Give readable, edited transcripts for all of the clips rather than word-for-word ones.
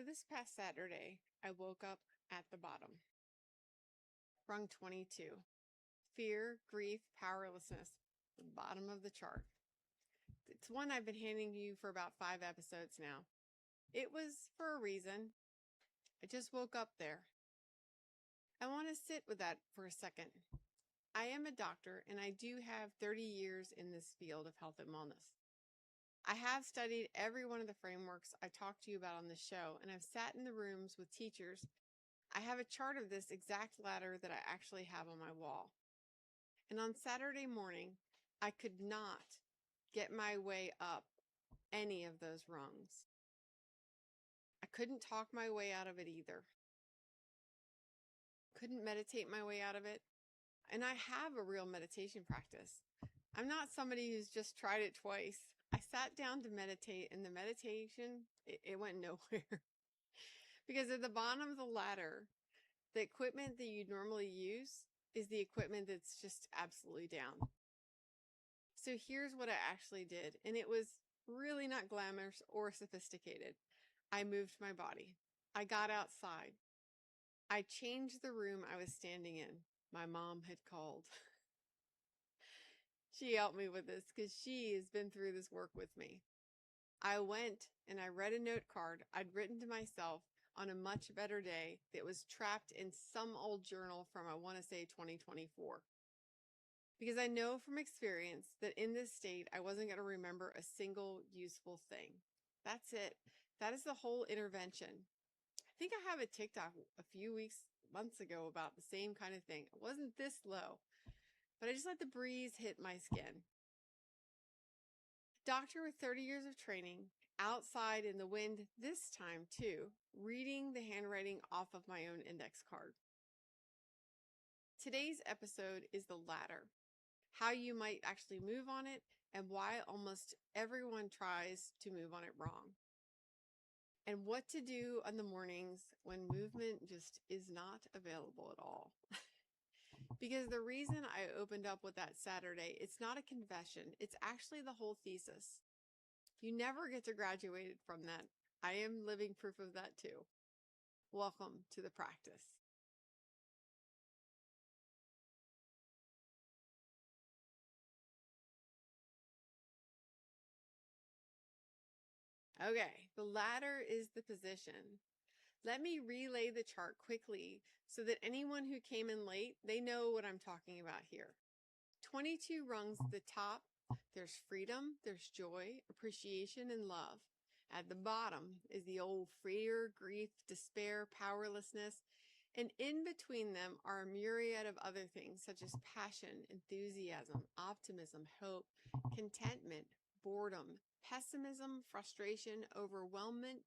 So this past Saturday, I woke up at the bottom, rung 22. Fear, grief, powerlessness, the bottom of the chart. It's one I've been handing you for about 5 episodes now. It was for a reason. I just woke up there. I want to sit with that for a second. I am a doctor and I do have 30 years in this field of health and wellness. I have studied every one of the frameworks I talked to you about on this show, and I've sat in the rooms with teachers. I have a chart of this exact ladder that I actually have on my wall. And on Saturday morning, I could not get my way up any of those rungs. I couldn't talk my way out of it either. Couldn't meditate my way out of it. And I have a real meditation practice. I'm not somebody who's just tried it twice. I sat down to meditate, and the meditation, it went nowhere. Because at the bottom of the ladder, the equipment that you normally use is the equipment that's just absolutely down. So here's what I actually did, and it was really not glamorous or sophisticated. I moved my body. I got outside. I changed the room I was standing in. My mom had called. She helped me with this because she has been through this work with me. I went and I read a note card I'd written to myself on a much better day that was trapped in some old journal from, I want to say, 2024. Because I know from experience that in this state, I wasn't going to remember a single useful thing. That's it. That is the whole intervention. I think I have a TikTok a few months ago about the same kind of thing. It wasn't this low, but I just let the breeze hit my skin. Doctor with 30 years of training, outside in the wind this time too, reading the handwriting off of my own index card. Today's episode is the ladder, how you might actually move on it, and why almost everyone tries to move on it wrong. And what to do on the mornings when movement just is not available at all. Because the reason I opened up with that Saturday, it's not a confession. It's actually the whole thesis. You never get to graduate from that. I am living proof of that too. Welcome to the practice. Okay, the ladder is the position. Let me relay the chart quickly so that anyone who came in late, they know what I'm talking about here. 22 rungs at the top, there's freedom, there's joy, appreciation, and love. At the bottom is the old fear, grief, despair, powerlessness, and in between them are a myriad of other things such as passion, enthusiasm, optimism, hope, contentment, boredom, pessimism, frustration, overwhelmment,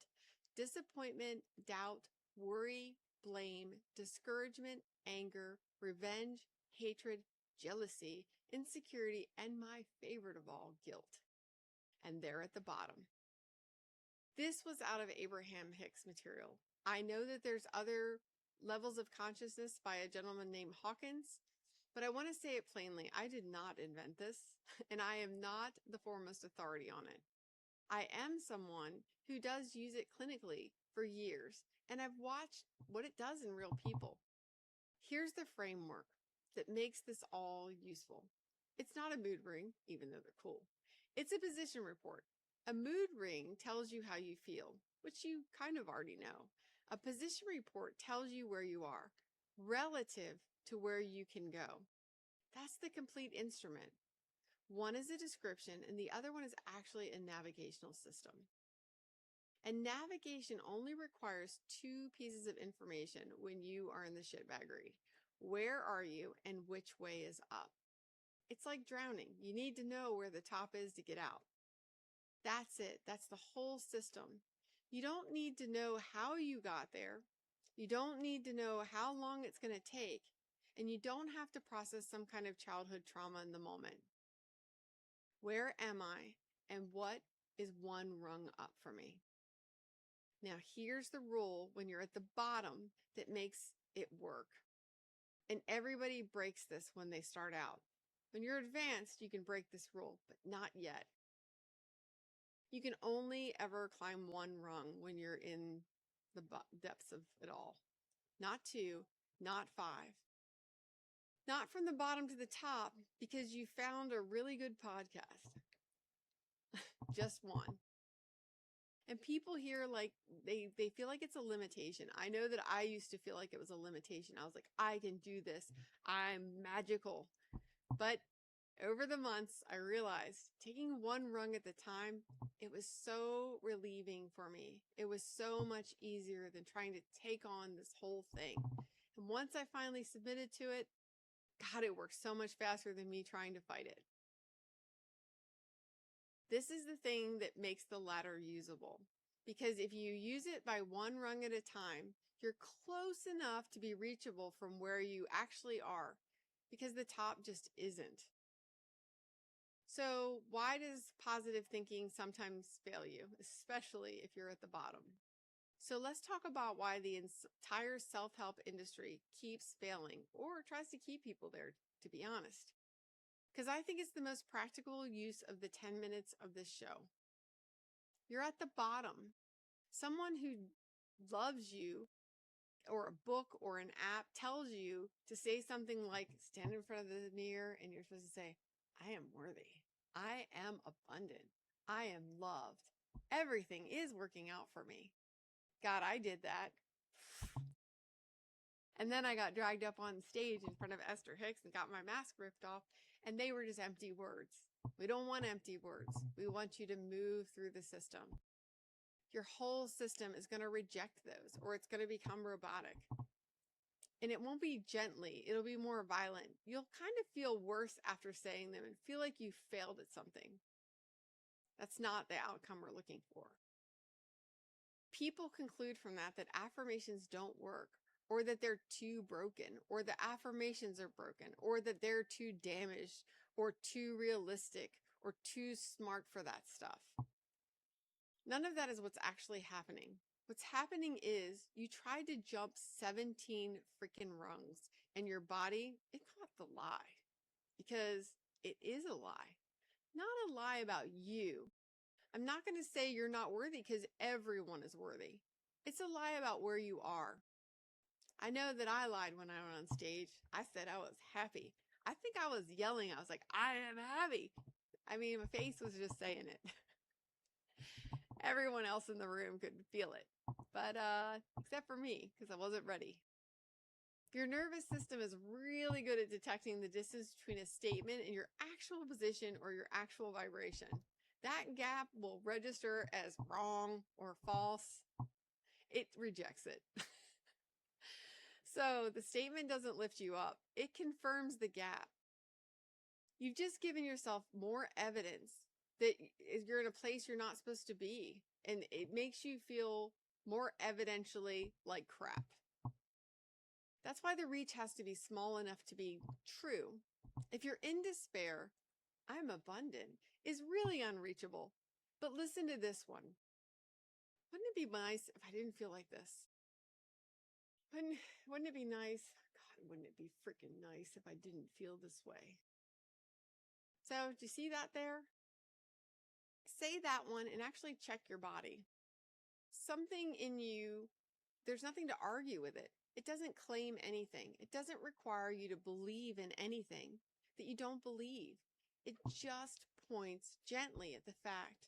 disappointment, doubt, worry, blame, discouragement, anger, revenge, hatred, jealousy, insecurity, and my favorite of all, guilt. And they're at the bottom. This was out of Abraham Hicks material. I know that there's other levels of consciousness by a gentleman named Hawkins, but I want to say it plainly. I did not invent this, and I am not the foremost authority on it. I am someone who does use it clinically for years, and I've watched what it does in real people. Here's the framework that makes this all useful. It's not a mood ring, even though they're cool. It's a position report. A mood ring tells you how you feel, which you kind of already know. A position report tells you where you are, relative to where you can go. That's the complete instrument. One is a description, and the other one is actually a navigational system. And navigation only requires two pieces of information when you are in the shitbaggery. Where are you and which way is up? It's like drowning. You need to know where the top is to get out. That's it. That's the whole system. You don't need to know how you got there. You don't need to know how long it's going to take. And you don't have to process some kind of childhood trauma in the moment. Where am I? And what is one rung up for me? Now, here's the rule when you're at the bottom that makes it work. And everybody breaks this when they start out. When you're advanced, you can break this rule, but not yet. You can only ever climb one rung when you're in the depths of it all. Not 2, not 5. Not from the bottom to the top because you found a really good podcast. Just one. And people here, like, they feel like it's a limitation. I know that I used to feel like it was a limitation. I was like, I can do this. I'm magical. But over the months, I realized taking one rung at the time, it was so relieving for me. It was so much easier than trying to take on this whole thing. And once I finally submitted to it, God, it worked so much faster than me trying to fight it. This is the thing that makes the ladder usable. Because if you use it by one rung at a time, you're close enough to be reachable from where you actually are, because the top just isn't. So why does positive thinking sometimes fail you, especially if you're at the bottom? So let's talk about why the entire self-help industry keeps failing, or tries to keep people there, to be honest. Because I think it's the most practical use of the 10 minutes of this show. You're at the bottom. Someone who loves you, or a book or an app tells you to say something like, stand in front of the mirror and you're supposed to say, I am worthy. I am abundant. I am loved. Everything is working out for me. God, I did that. And then I got dragged up on stage in front of Esther Hicks and got my mask ripped off, and they were just empty words. We don't want empty words. We want you to move through the system. Your whole system is going to reject those, or it's going to become robotic. And it won't be gently. It'll be more violent. You'll kind of feel worse after saying them and feel like you failed at something. That's not the outcome we're looking for. People conclude from that affirmations don't work, or that they're too broken, or the affirmations are broken, or that they're too damaged, or too realistic, or too smart for that stuff. None of that is what's actually happening. What's happening is you tried to jump 17 freaking rungs, and your body, it caught the lie, because it is a lie. Not a lie about you. I'm not going to say you're not worthy, because everyone is worthy. It's a lie about where you are. I know that I lied when I went on stage. I said I was happy. I think I was yelling. I was like, I am happy. I mean, my face was just saying it. Everyone else in the room could feel it. But except for me, because I wasn't ready. Your nervous system is really good at detecting the distance between a statement and your actual position or your actual vibration. That gap will register as wrong or false. It rejects it. So the statement doesn't lift you up. It confirms the gap. You've just given yourself more evidence that you're in a place you're not supposed to be. And it makes you feel more evidentially like crap. That's why the reach has to be small enough to be true. If you're in despair, I'm abundant is really unreachable. But listen to this one. Wouldn't it be nice if I didn't feel like this? Wouldn't it be nice? God, wouldn't it be freaking nice if I didn't feel this way? So, do you see that there? Say that one and actually check your body. Something in you, there's nothing to argue with it. It doesn't claim anything. It doesn't require you to believe in anything that you don't believe. It just points gently at the fact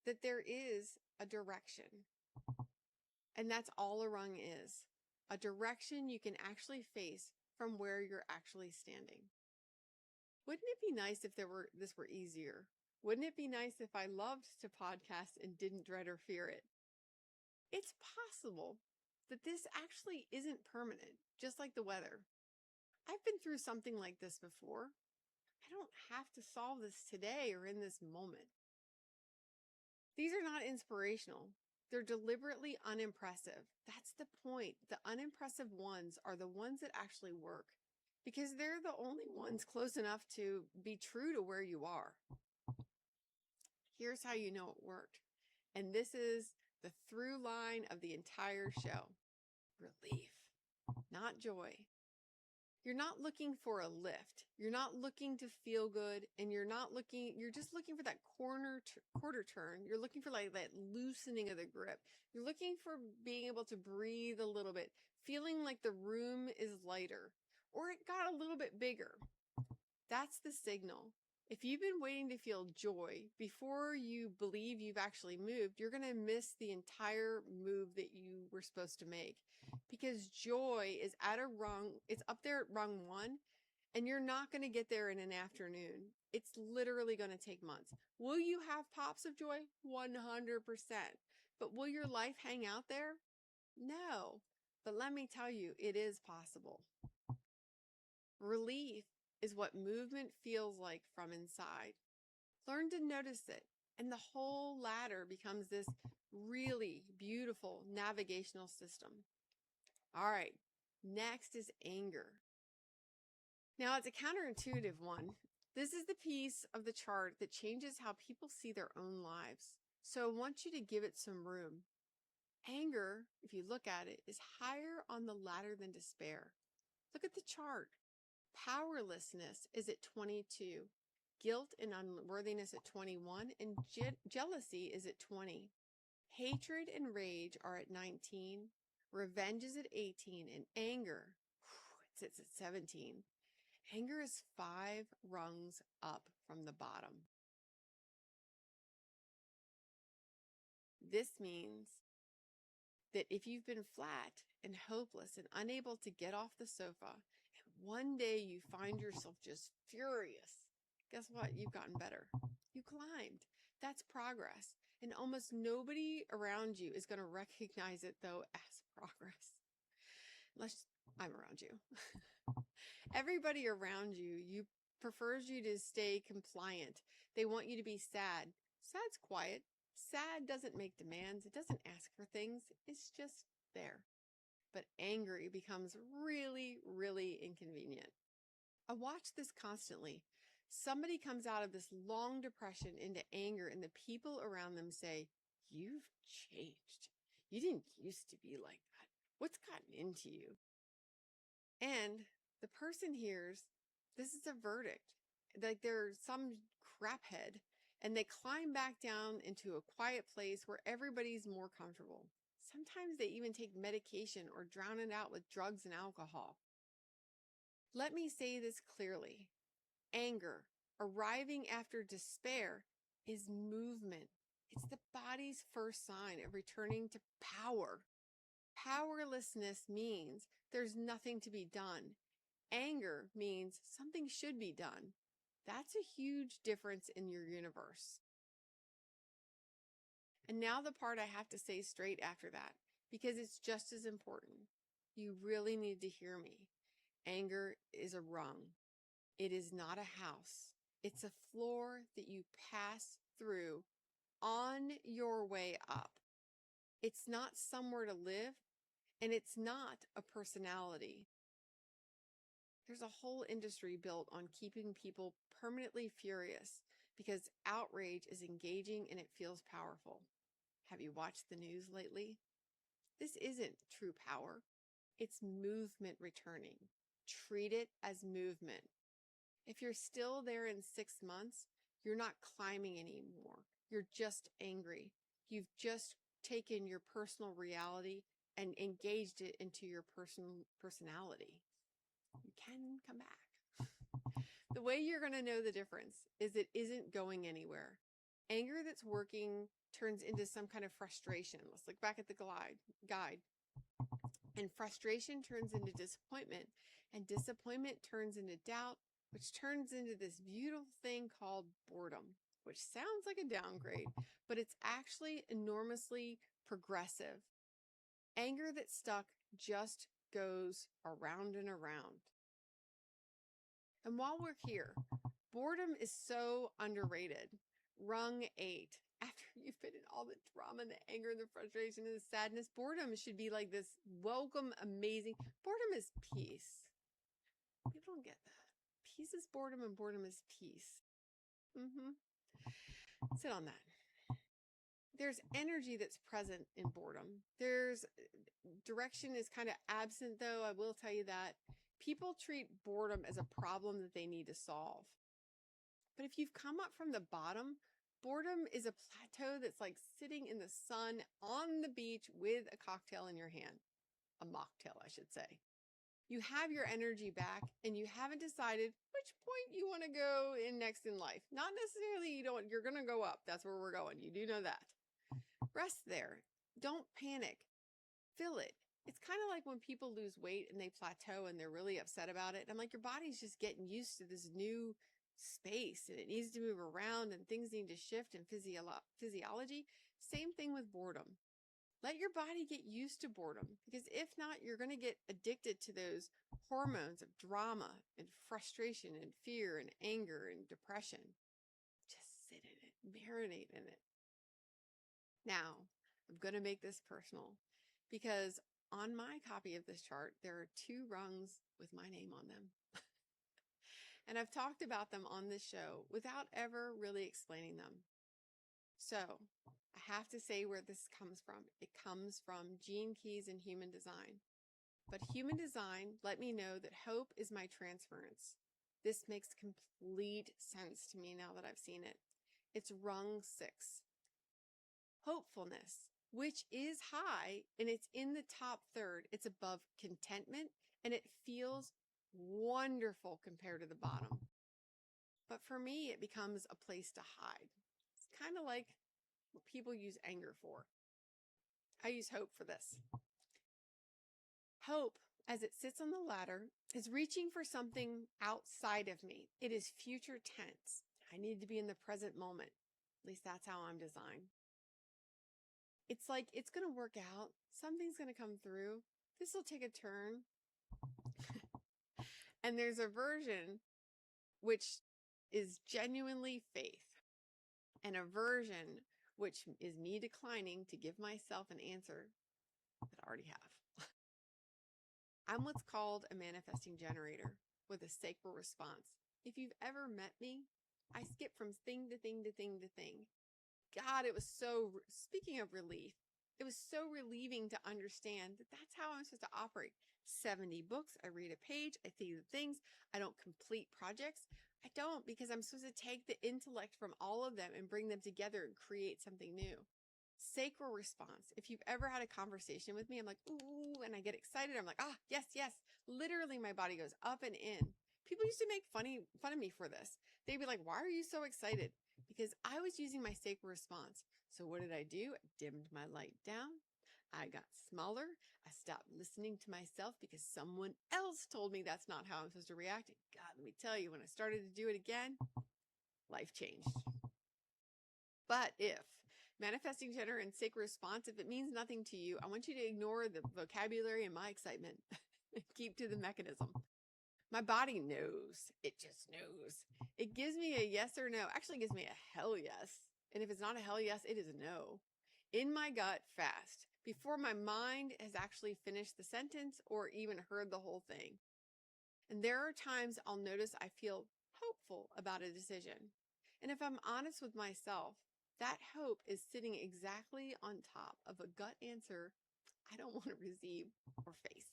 that there is a direction. And that's all a rung is. A direction you can actually face from where you're actually standing. Wouldn't it be nice if this were easier? Wouldn't it be nice if I loved to podcast and didn't dread or fear it? It's possible that this actually isn't permanent, just like the weather. I've been through something like this before. I don't have to solve this today or in this moment. These are not inspirational. They're deliberately unimpressive. That's the point. The unimpressive ones are the ones that actually work, because they're the only ones close enough to be true to where you are. Here's how you know it worked. And this is the through line of the entire show. Relief, not joy. You're not looking for a lift. You're not looking to feel good, and you're just looking for that quarter turn. You're looking for like that loosening of the grip. You're looking for being able to breathe a little bit, feeling like the room is lighter or it got a little bit bigger. That's the signal. If you've been waiting to feel joy before you believe you've actually moved, you're going to miss the entire move that you were supposed to make, because joy is at a rung, it's up there at rung 1, and you're not going to get there in an afternoon. It's literally going to take months. Will you have pops of joy? 100%. But will your life hang out there? No. But let me tell you, it is possible. Relief is what movement feels like from inside. Learn to notice it, and the whole ladder becomes this really beautiful navigational system. All right, next is anger. Now, it's a counterintuitive one. This is the piece of the chart that changes how people see their own lives. So I want you to give it some room. Anger, if you look at it, is higher on the ladder than despair. Look at the chart. Powerlessness is at 22. Guilt and unworthiness at 21, and jealousy is at 20. Hatred and rage are at 19. Revenge is at 18, and anger, it sits at 17. Anger is 5 rungs up from the bottom. This means that if you've been flat and hopeless and unable to get off the sofa, and one day you find yourself just furious, guess what? You've gotten better. You climbed. That's progress. And almost nobody around you is going to recognize it, though, as progress. Unless I'm around you. Everybody around you prefers you to stay compliant. They want you to be sad. Sad's quiet. Sad doesn't make demands. It doesn't ask for things. It's just there. But angry becomes really, really inconvenient. I watch this constantly. Somebody comes out of this long depression into anger, and the people around them say, "You've changed. You didn't used to be like that. What's gotten into you?" And the person hears, this is a verdict. Like they're some craphead, and they climb back down into a quiet place where everybody's more comfortable. Sometimes they even take medication or drown it out with drugs and alcohol. Let me say this clearly. Anger, arriving after despair, is movement. It's the body's first sign of returning to power. Powerlessness means there's nothing to be done. Anger means something should be done. That's a huge difference in your universe. And now the part I have to say straight after that, because it's just as important. You really need to hear me. Anger is a rung. It is not a house. It's a floor that you pass through on your way up. It's not somewhere to live, and it's not a personality. There's a whole industry built on keeping people permanently furious because outrage is engaging and it feels powerful. Have you watched the news lately? This isn't true power. It's movement returning. Treat it as movement. If you're still there in 6 months, you're not climbing anymore. You're just angry. You've just taken your personal reality and engaged it into your personality. You can come back. The way you're going to know the difference is it isn't going anywhere. Anger that's working turns into some kind of frustration. Let's look back at the guide. And frustration turns into disappointment. And disappointment turns into doubt, which turns into this beautiful thing called boredom, which sounds like a downgrade, but it's actually enormously progressive. Anger that's stuck just goes around and around. And while we're here, boredom is so underrated. Rung 8. After you've been in all the drama and the anger and the frustration and the sadness, boredom should be like this welcome, amazing. Boredom is peace. People don't get that. Peace is boredom and boredom is peace. Sit on that. There's energy that's present in boredom. There's direction is kind of absent, though. I will tell you that, People treat boredom as a problem that they need to solve. But if you've come up from the bottom, boredom is a plateau that's like sitting in the sun on the beach with a cocktail in your hand. A mocktail, I should say. You have your energy back and you haven't decided which point you want to go in next in life. Not necessarily you're going to go up. That's where we're going. You do know that. Rest there. Don't panic. Feel it. It's kind of like when people lose weight and they plateau and they're really upset about it. I'm like, your body's just getting used to this new space and it needs to move around and things need to shift in physiology. Same thing with boredom. Let your body get used to boredom, because if not, you're going to get addicted to those hormones of drama and frustration and fear and anger and depression. Just sit in it, marinate in it. Now, I'm going to make this personal, because on my copy of this chart, there are 2 rungs with my name on them. And I've talked about them on this show without ever really explaining them. So I have to say where this comes from. It comes from Gene Keys and Human Design. But Human Design let me know that hope is my transference. This makes complete sense to me now that I've seen it. It's rung 6. Hopefulness, which is high, and it's in the top third. It's above contentment, and it feels wonderful compared to the bottom. But for me, it becomes a place to hide. It's kind of like what people use anger for. I use hope for this. Hope, as it sits on the ladder, is reaching for something outside of me. It is future tense. I need to be in the present moment. At least that's how I'm designed. It's like it's going to work out. Something's going to come through. This will take a turn. And there's a version which is genuinely faith, and a version which is me declining to give myself an answer that I already have. I'm what's called a manifesting generator with a sacral response. If you've ever met me, I skip from thing to thing to thing to thing. God, it was so, speaking of relief, it was so relieving to understand that that's how I'm supposed to operate. 70 books, I read a page, I see the things, I don't complete projects. I don't, because I'm supposed to take the intellect from all of them and bring them together and create something new. Sacral response. If you've ever had a conversation with me, I'm like, ooh, and I get excited. I'm like, ah, yes, yes. Literally, my body goes up and in. People used to make fun of me for this. They'd be like, why are you so excited? Because I was using my sacral response. So what did I do? I dimmed my light down. I got smaller. I stopped listening to myself because someone else told me that's not how I'm supposed to react. And God, let me tell you, when I started to do it again, life changed. But if manifesting generator and sacral response, if it means nothing to you, I want you to ignore the vocabulary and my excitement and keep to the mechanism. My body knows. It just knows. It gives me a yes or no. Actually, it gives me a hell yes. And if it's not a hell yes, it is a no. In my gut fast, before my mind has actually finished the sentence or even heard the whole thing. And there are times I'll notice I feel hopeful about a decision. And if I'm honest with myself, that hope is sitting exactly on top of a gut answer I don't want to receive or face.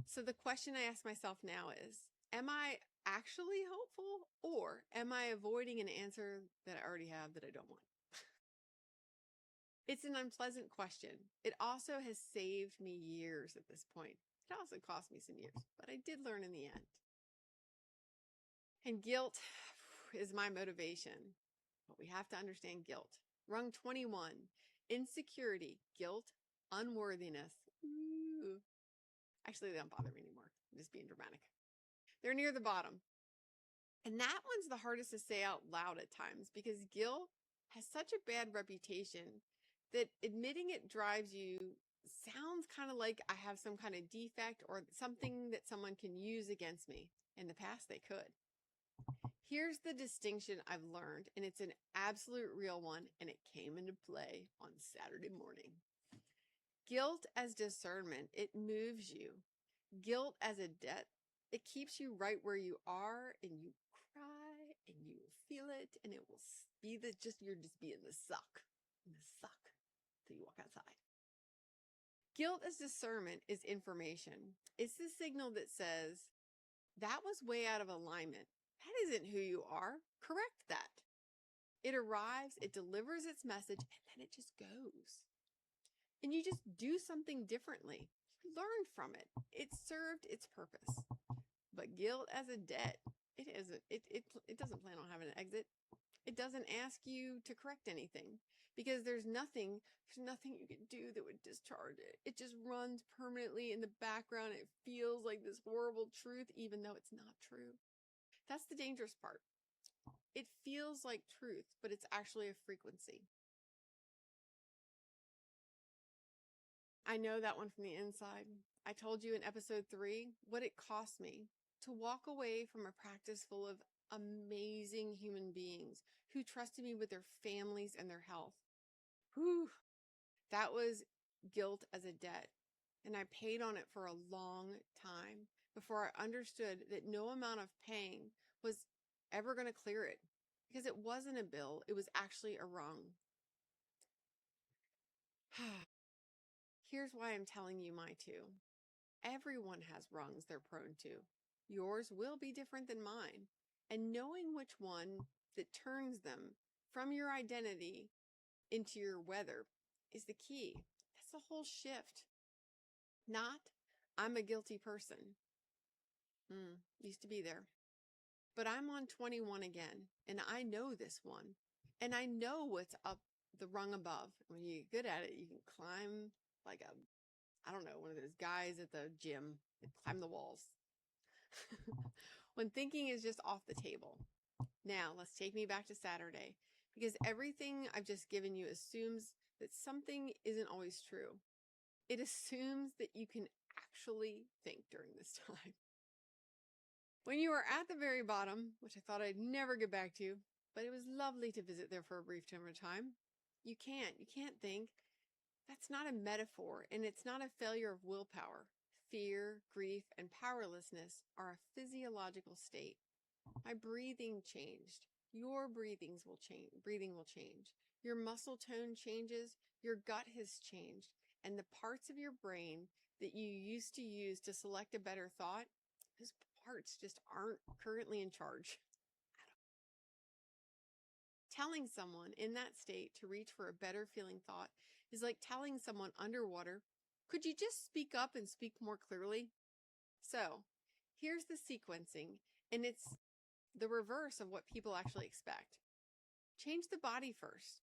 So the question I ask myself now is, am I actually hopeful, or am I avoiding an answer that I already have that I don't want? It's an unpleasant question. It also has saved me years at this point. It also cost me some years, but I did learn in the end. And guilt is my motivation. But we have to understand guilt. Rung 21, insecurity, guilt, unworthiness. Ooh. Actually, they don't bother me anymore. I'm just being dramatic. They're near the bottom. And that one's the hardest to say out loud at times, because guilt has such a bad reputation that admitting it drives you sounds kind of like I have some kind of defect or something that someone can use against me. In the past, they could. Here's the distinction I've learned, and it's an absolute real one, and it came into play on Saturday morning. Guilt as discernment, it moves you. Guilt as a debt, it keeps you right where you are, and you cry, and you feel it, and it will be you're just being the suck, till you walk outside. Guilt as discernment is information. It's the signal that says, that was way out of alignment. That isn't who you are. Correct that. It arrives, it delivers its message, and then it just goes. And you just do something differently. You learned from it. It served its purpose. But guilt as a debt, it isn't. It doesn't plan on having an exit. It doesn't ask you to correct anything because there's nothing you can do that would discharge it. It just runs permanently in the background. It feels like this horrible truth, even though it's not true. That's the dangerous part. It feels like truth, but it's actually a frequency. I know that one from the inside. I told you in episode 3 what it cost me to walk away from a practice full of amazing human beings who trusted me with their families and their health. Whew, that was guilt as a debt. And I paid on it for a long time before I understood that no amount of paying was ever going to clear it. Because it wasn't a bill, it was actually a rung. Here's why I'm telling you my two. Everyone has rungs they're prone to. Yours will be different than mine. And knowing which one that turns them from your identity into your weather is the key. That's the whole shift. Not, I'm a guilty person. Used to be there. But I'm on 21 again, and I know this one. And I know what's up the rung above. When you get good at it, you can climb like one of those guys at the gym that climb the walls. When thinking is just off the table. Now, let's take me back to Saturday, because everything I've just given you assumes that something isn't always true. It assumes that you can actually think during this time. When you are at the very bottom, which I thought I'd never get back to, but it was lovely to visit there for a brief time, you can't think. That's not a metaphor, and it's not a failure of willpower. Fear, grief, and powerlessness are a physiological state. My breathing changed. Your breathing will change. Your muscle tone changes. Your gut has changed. And the parts of your brain that you used to use to select a better thought, those parts just aren't currently in charge. Telling someone in that state to reach for a better feeling thought is like telling someone underwater, could you just speak up and speak more clearly? So here's the sequencing, and it's the reverse of what people actually expect. Change the body first.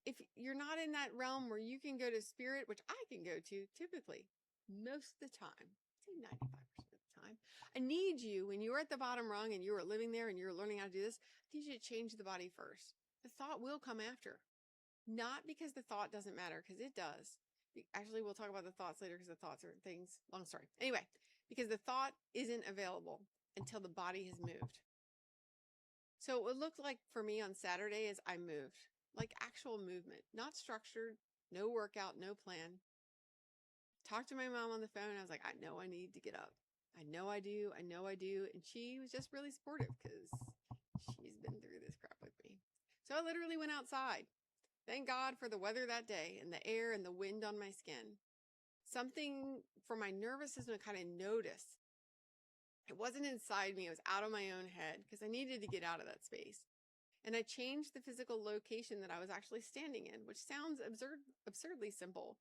If you're not in that realm where you can go to spirit, which I can go to typically, most of the time, say 95% of the time, I need you, when you're at the bottom rung and you are living there and you're learning how to do this, I need you to change the body first. The thought will come after. Not because the thought doesn't matter, because it does. Actually, we'll talk about the thoughts later because the thoughts are things, long story. Anyway, because the thought isn't available until the body has moved. So what it looked like for me on Saturday is I moved, like actual movement, not structured, no workout, no plan. Talked to my mom on the phone. I was like, I know I need to get up. I know I do. And she was just really supportive because she's been through this crap with me. So I literally went outside. Thank God for the weather that day and the air and the wind on my skin. Something for my nervous system to kind of notice. It wasn't inside me. It was out of my own head because I needed to get out of that space. And I changed the physical location that I was actually standing in, which sounds absurdly simple.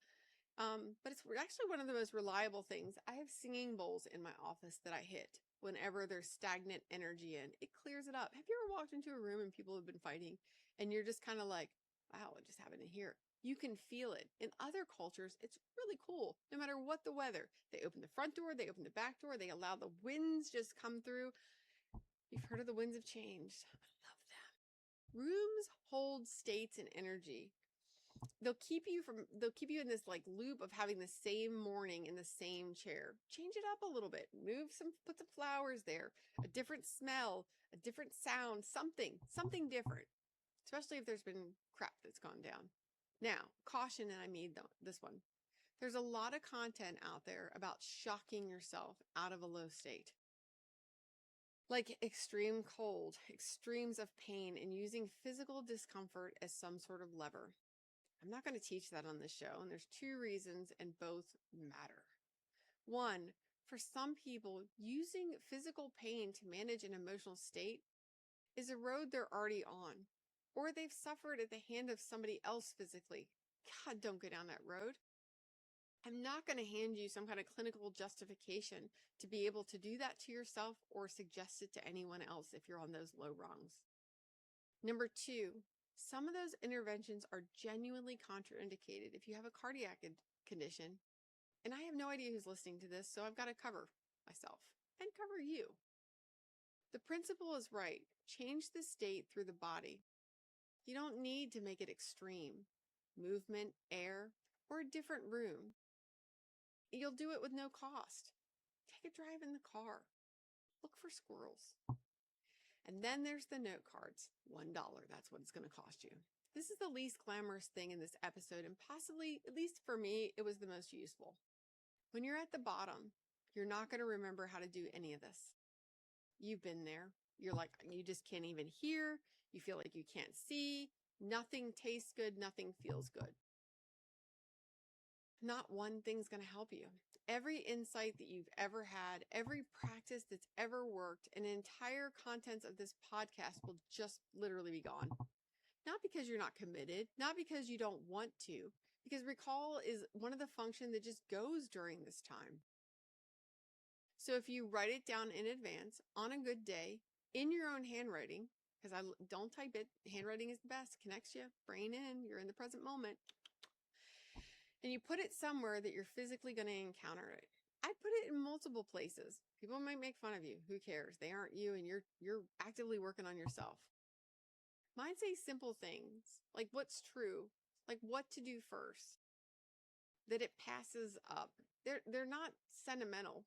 But it's actually one of the most reliable things. I have singing bowls in my office that I hit whenever there's stagnant energy in. It clears it up. Have you ever walked into a room and people have been fighting and you're just kind of like, wow, what just happened in here? You can feel it. In other cultures, it's really cool. No matter what the weather, they open the front door, they open the back door, they allow the winds just come through. You've heard of the winds of change. I love them. Rooms hold states and energy. They'll keep you in this like loop of having the same morning in the same chair. Change it up a little bit. Put some flowers there, a different smell, a different sound, something different, especially if there's been crap that's gone down. Now, caution, and I made this one. There's a lot of content out there about shocking yourself out of a low state. Like extreme cold, extremes of pain, and using physical discomfort as some sort of lever. I'm not going to teach that on this show, and there's 2 reasons, and both matter. 1, for some people, using physical pain to manage an emotional state is a road they're already on, or they've suffered at the hand of somebody else physically. God, don't go down that road. I'm not going to hand you some kind of clinical justification to be able to do that to yourself or suggest it to anyone else if you're on those low rungs. Number 2, some of those interventions are genuinely contraindicated if you have a cardiac condition. And I have no idea who's listening to this, so I've got to cover myself and cover you. The principle is right. Change the state through the body. You don't need to make it extreme. Movement, air, or a different room. You'll do it with no cost. Take a drive in the car. Look for squirrels. And then there's the note cards. $1, that's what it's going to cost you. This is the least glamorous thing in this episode, and possibly, at least for me, it was the most useful. When you're at the bottom, you're not going to remember how to do any of this. You've been there. You're like, you just can't even hear. You feel like you can't see. Nothing tastes good. Nothing feels good. Not one thing's going to help you. Every insight that you've ever had, every practice that's ever worked, and the entire contents of this podcast will just literally be gone. Not because you're not committed, not because you don't want to, because recall is one of the functions that just goes during this time. So if you write it down in advance on a good day in your own handwriting, because I don't type it, handwriting is the best, connects you, brain in, you're in the present moment. And you put it somewhere that you're physically going to encounter it. I put it in multiple places. People might make fun of you. Who cares? They aren't you, and you're actively working on yourself. Mine say simple things, like what's true, like what to do first, that it passes up. They're not sentimental.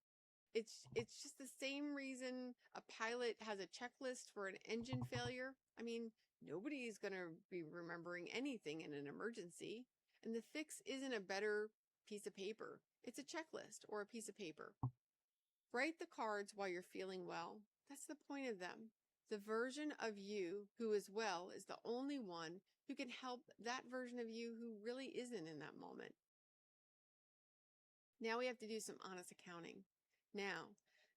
It's just the same reason a pilot has a checklist for an engine failure. I mean, nobody's going to be remembering anything in an emergency. And the fix isn't a better piece of paper. It's a checklist or a piece of paper. Write the cards while you're feeling well. That's the point of them. The version of you who is well is the only one who can help that version of you who really isn't in that moment. Now we have to do some honest accounting. Now,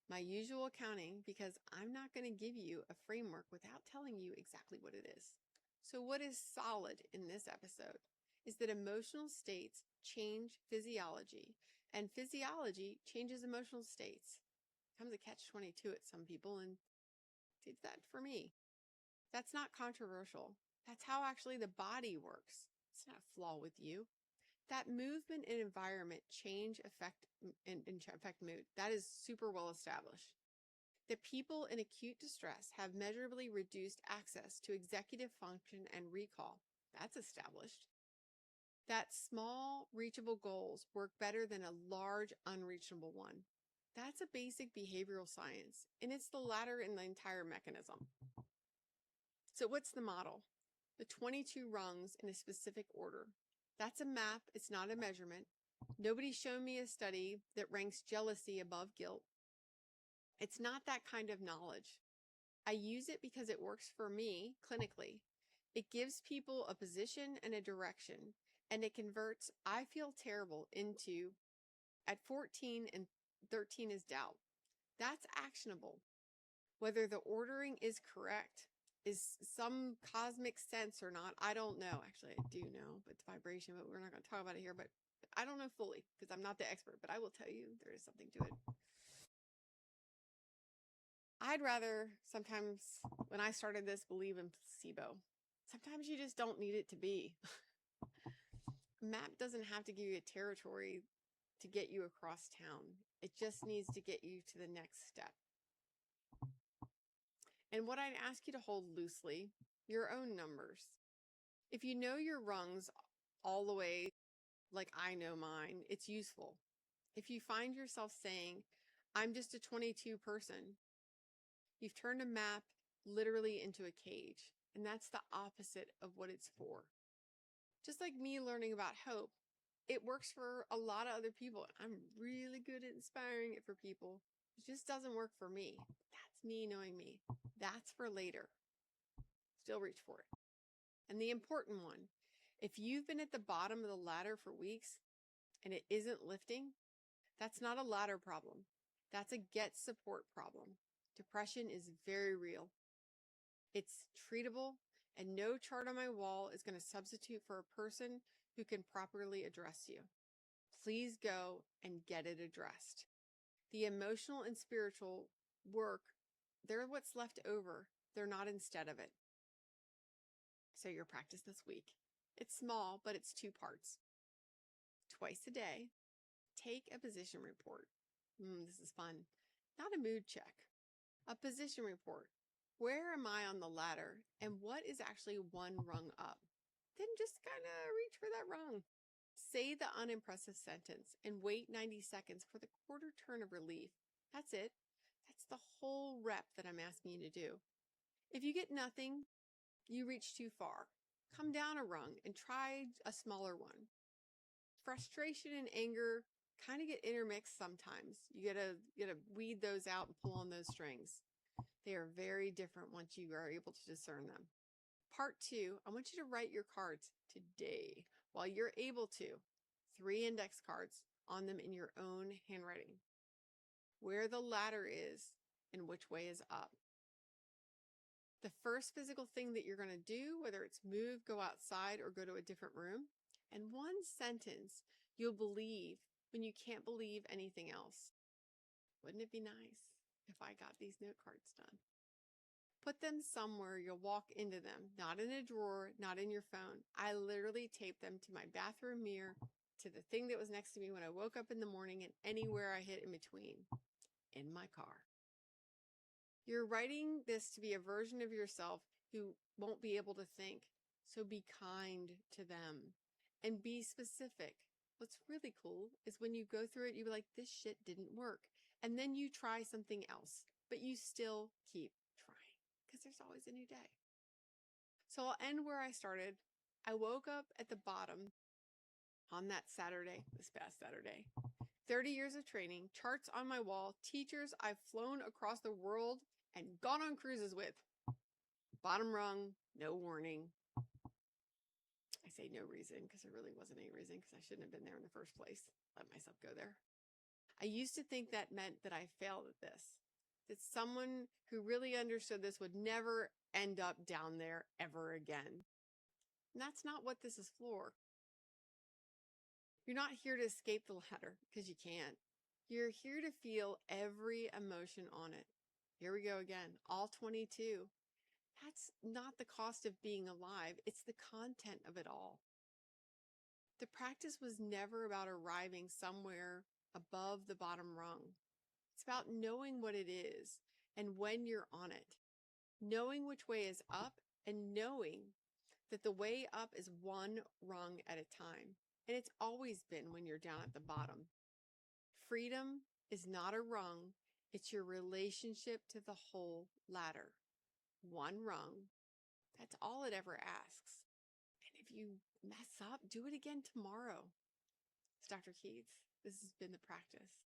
my usual accounting, because I'm not going to give you a framework without telling you exactly what it is. So what is solid in this episode is that emotional states change physiology, and physiology changes emotional states. Comes a catch-22 at some people, and did that for me. That's not controversial. That's how actually the body works. It's not a flaw with you. That movement and environment change affect mood. That is super well established. That people in acute distress have measurably reduced access to executive function and recall. That's established. That small, reachable goals work better than a large, unreachable one. That's a basic behavioral science, and it's the latter in the entire mechanism. So what's the model? The 22 rungs in a specific order. That's a map. It's not a measurement. Nobody's shown me a study that ranks jealousy above guilt. It's not that kind of knowledge. I use it because it works for me clinically. It gives people a position and a direction, and it converts I feel terrible into at 14 and 13 is doubt. That's actionable. Whether the ordering is correct, is some cosmic sense or not, I don't know. Actually, I do know, but it's vibration, but we're not going to talk about it here. But I don't know fully because I'm not the expert, but I will tell you there is something to it. I'd rather sometimes, when I started this, believe in placebo. Sometimes you just don't need it to be. A map doesn't have to give you a territory to get you across town. It just needs to get you to the next step. And what I'd ask you to hold loosely, your own numbers. If you know your rungs all the way, like I know mine, it's useful. If you find yourself saying, I'm just a 22 person, you've turned a map literally into a cage. And that's the opposite of what it's for. Just like me learning about hope, it works for a lot of other people. I'm really good at inspiring it for people. It just doesn't work for me. That's me knowing me. That's for later. Still reach for it. And the important one If you've been at the bottom of the ladder for weeks and it isn't lifting, that's not a ladder problem. That's a get support problem. Depression is very real. It's treatable, and no chart on my wall is going to substitute for a person who can properly address you. Please go and get it addressed. The emotional and spiritual work, they're what's left over. They're not instead of it. So your practice this week. It's small, but it's 2 parts. Twice a day, take a position report. This is fun. Not a mood check. A position report. Where am I on the ladder, and what is actually one rung up? Then just kind of reach for that rung. Say the unimpressive sentence and wait 90 seconds for the quarter turn of relief. That's it. That's the whole rep that I'm asking you to do. If you get nothing, you reach too far. Come down a rung and try a smaller one. Frustration and anger kind of get intermixed sometimes. You gotta weed those out and pull on those strings. They are very different once you are able to discern them. Part 2, I want you to write your cards today while you're able to. 3 index cards on them in your own handwriting. Where the ladder is and which way is up. The first physical thing that you're going to do, whether it's move, go outside, or go to a different room, and 1 sentence you'll believe when you can't believe anything else. Wouldn't it be nice if I got these note cards done? Put them somewhere you'll walk into them, not in a drawer, not in your phone. I literally taped them to my bathroom mirror, to the thing that was next to me when I woke up in the morning, and anywhere I hit in between, in my car. You're writing this to be a version of yourself who won't be able to think, so be kind to them and be specific. What's really cool is when you go through it, you're like, this shit didn't work. And then you try something else, but you still keep trying because there's always a new day. So I'll end where I started. I woke up at the bottom on that Saturday, this past Saturday. 30 years of training, charts on my wall, teachers I've flown across the world and gone on cruises with. Bottom rung, no warning. I say no reason because there really wasn't any reason because I shouldn't have been there in the first place. Let myself go there. I used to think that meant that I failed at this, that someone who really understood this would never end up down there ever again. And that's not what this is for. You're not here to escape the ladder because you can't. You're here to feel every emotion on it. Here we go again, all 22. That's not the cost of being alive. It's the content of it all. The practice was never about arriving somewhere above the bottom rung. It's about knowing what it is and when you're on it, knowing which way is up and knowing that the way up is 1 rung at a time. And it's always been when you're down at the bottom. Freedom is not a rung. It's your relationship to the whole ladder. 1 rung. That's all it ever asks. And if you mess up, do it again tomorrow. It's Dr. Keats. This has been The Practice.